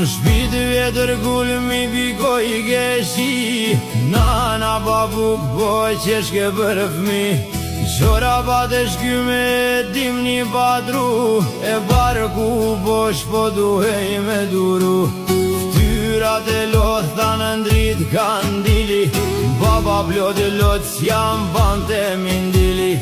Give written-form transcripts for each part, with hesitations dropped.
shpiti vjetër gulmi pikoj keshi, nana babuk boj qeshke për fmi. Qora bate shkyme dim një patru, e barku bosh po duhej me duru. Ftyrat e lot thanë ndrit kandili, baba plot e lot s'jam bante mindili.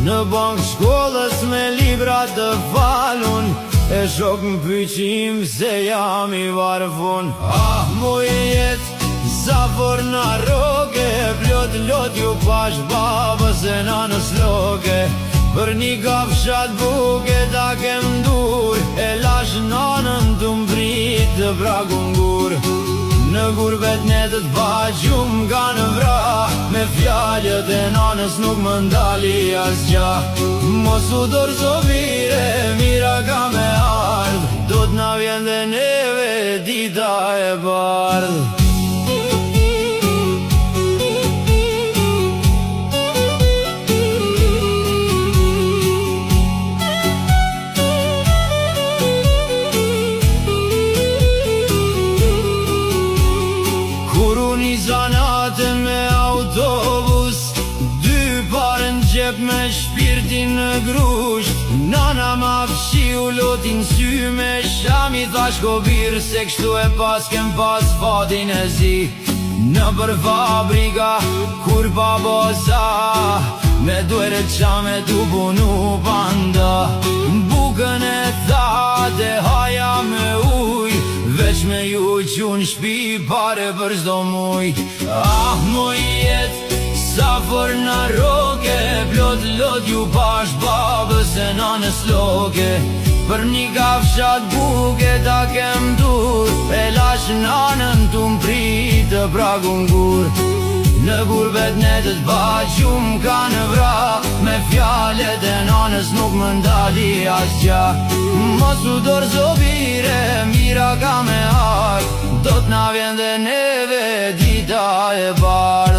Në bank shkollës me libra të falun, e shok më pyqim se jam i varfun. Ah, mu jet, zafor në roge, plot lot ju pash babës e nanës loge. Për një kafshat buke ta kem dur, e lash nanën të mbrit të pragun gur. Në gurbet netët baqum ka në vra, me fjallet e nanës nuk më ndali asgja. Mos u dorzo vire, mira ka me ardh, do t'na vjen dhe neve dita e bardh. Zanate me autobus, dy parë në gjep me shpirtin në grusht. Nana ma fshiu lotin sy me shami, thash kobir se kështu e pas kem pas fatin e zi. Në për fabrika kur babosa, me duere qa me tu punu panda. Bukën e thate haja me uj, veç me ju qun shpi pare për zdo muj. Ah, muj jet, zafor në roke, plot lot ju pash babës e nanës loke. Për një kafshat buke ta kem dur, e lash nanën të mprit të pragun gur. Në gurbet netët baqum ka në vra, me fjallet e nanës nuk më ndali asgja. Mos u dorzo vire, mira ka me ardh, do t'na vjen dhe neve dita e bardh.